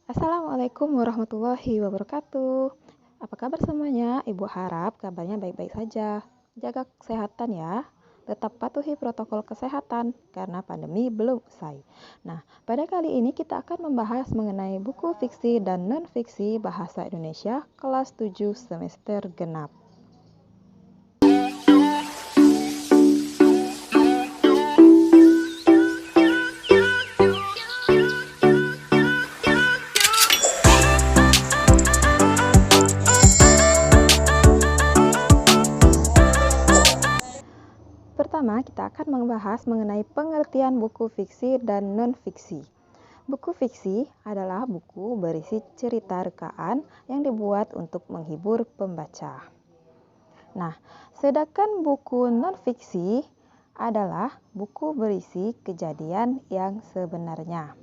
Assalamualaikum warahmatullahi wabarakatuh. Apa kabar semuanya? Ibu harap kabarnya baik-baik saja. Jaga kesehatan ya. Tetap patuhi protokol kesehatan karena pandemi belum usai. Nah, pada kali ini kita akan membahas mengenai buku fiksi dan non-fiksi bahasa Indonesia kelas 7 semester genap. Pertama, kita akan membahas mengenai pengertian buku fiksi dan non-fiksi. Buku fiksi adalah buku berisi cerita rekaan yang dibuat untuk menghibur pembaca. Nah, sedangkan buku non-fiksi adalah buku berisi kejadian yang sebenarnya.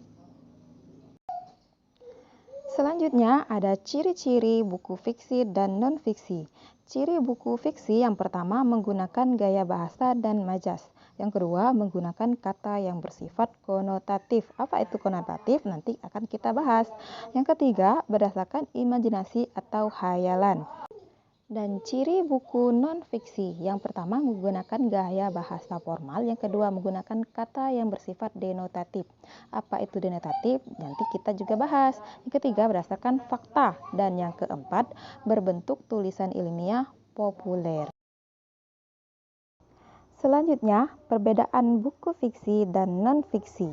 Selanjutnya ada ciri-ciri buku fiksi dan non-fiksi. Ciri buku fiksi yang pertama menggunakan gaya bahasa dan majas. Yang kedua menggunakan kata yang bersifat konotatif. Apa itu konotatif? Nanti akan kita bahas. Yang ketiga berdasarkan imajinasi atau hayalan. Dan ciri buku non-fiksi, yang pertama menggunakan gaya bahasa formal, yang kedua menggunakan kata yang bersifat denotatif. Apa itu denotatif? Nanti kita juga bahas. Yang ketiga berdasarkan fakta, dan yang keempat berbentuk tulisan ilmiah populer. Selanjutnya, perbedaan buku fiksi dan non-fiksi.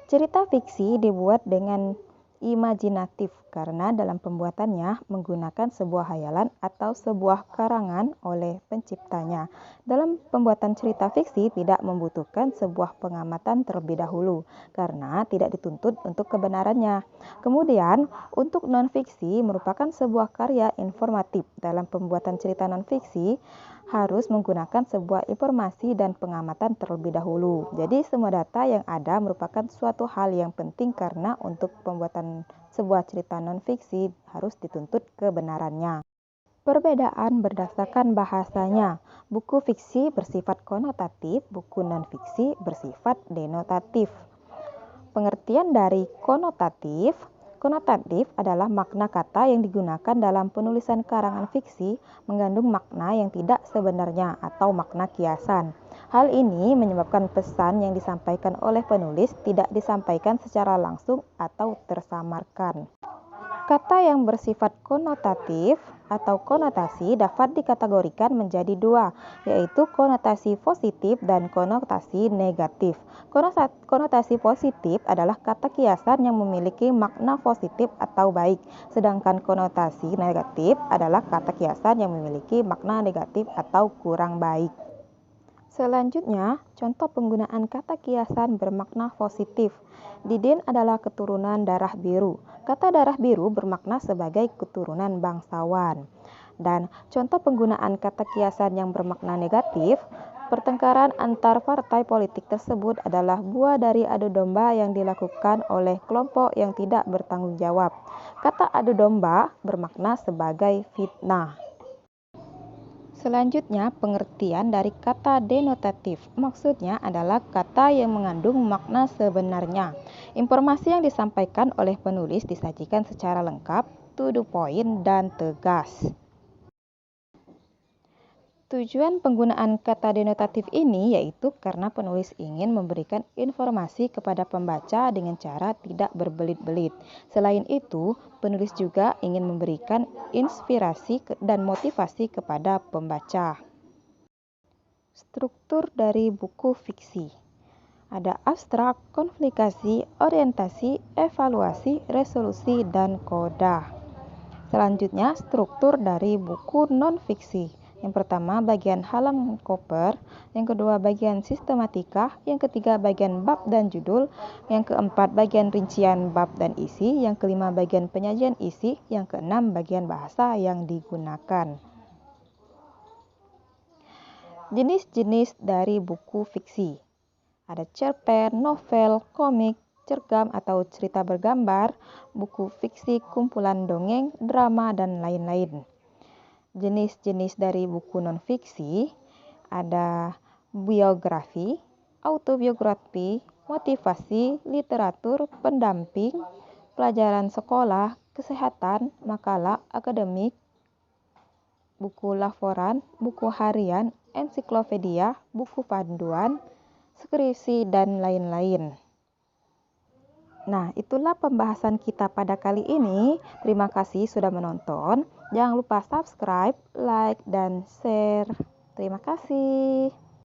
Cerita fiksi dibuat dengan imajinatif karena dalam pembuatannya menggunakan sebuah hayalan atau sebuah karangan oleh penciptanya. Dalam pembuatan cerita fiksi tidak membutuhkan sebuah pengamatan terlebih dahulu karena tidak dituntut untuk kebenarannya. Kemudian, untuk non-fiksi merupakan sebuah karya informatif. Dalam pembuatan cerita non-fiksi harus menggunakan sebuah informasi dan pengamatan terlebih dahulu. Jadi semua data yang ada merupakan suatu hal yang penting karena untuk pembuatan sebuah cerita non-fiksi harus dituntut kebenarannya. Perbedaan berdasarkan bahasanya. Buku fiksi bersifat konotatif, buku non-fiksi bersifat denotatif. Pengertian dari konotatif. Konotatif adalah makna kata yang digunakan dalam penulisan karangan fiksi mengandung makna yang tidak sebenarnya atau makna kiasan. Hal ini menyebabkan pesan yang disampaikan oleh penulis tidak disampaikan secara langsung atau tersamarkan. Kata yang bersifat konotatif atau konotasi dapat dikategorikan menjadi dua, yaitu konotasi positif dan konotasi negatif. Konotasi positif adalah kata kiasan yang memiliki makna positif atau baik, sedangkan konotasi negatif adalah kata kiasan yang memiliki makna negatif atau kurang baik. Selanjutnya, contoh penggunaan kata kiasan bermakna positif. Didin adalah keturunan darah biru. Kata darah biru bermakna sebagai keturunan bangsawan. Dan contoh penggunaan kata kiasan yang bermakna negatif, pertengkaran antar partai politik tersebut adalah buah dari adu domba yang dilakukan oleh kelompok yang tidak bertanggung jawab. Kata adu domba bermakna sebagai fitnah. Selanjutnya, pengertian dari kata denotatif. Maksudnya adalah kata yang mengandung makna sebenarnya. Informasi yang disampaikan oleh penulis disajikan secara lengkap, to the point, dan tegas. Tujuan penggunaan kata denotatif ini yaitu karena penulis ingin memberikan informasi kepada pembaca dengan cara tidak berbelit-belit. Selain itu, penulis juga ingin memberikan inspirasi dan motivasi kepada pembaca. Struktur dari buku fiksi. Ada abstrak, konfligasi, orientasi, evaluasi, resolusi, dan koda. Selanjutnya, struktur dari buku non-fiksi. Yang pertama bagian halaman cover, yang kedua bagian sistematika, yang ketiga bagian bab dan judul, yang keempat bagian rincian bab dan isi, yang kelima bagian penyajian isi, yang keenam bagian bahasa yang digunakan. Jenis-jenis dari buku fiksi. Ada cerpen, novel, komik, cergam atau cerita bergambar, buku fiksi, kumpulan dongeng, drama, dan lain-lain. Jenis-jenis dari buku non-fiksi ada biografi, autobiografi, motivasi, literatur, pendamping, pelajaran sekolah, kesehatan, makalah akademik, buku laporan, buku harian, ensiklopedia, buku panduan, skripsi, dan lain-lain. Nah, itulah pembahasan kita pada kali ini. Terima kasih sudah menonton. Jangan lupa subscribe, like, dan share. Terima kasih.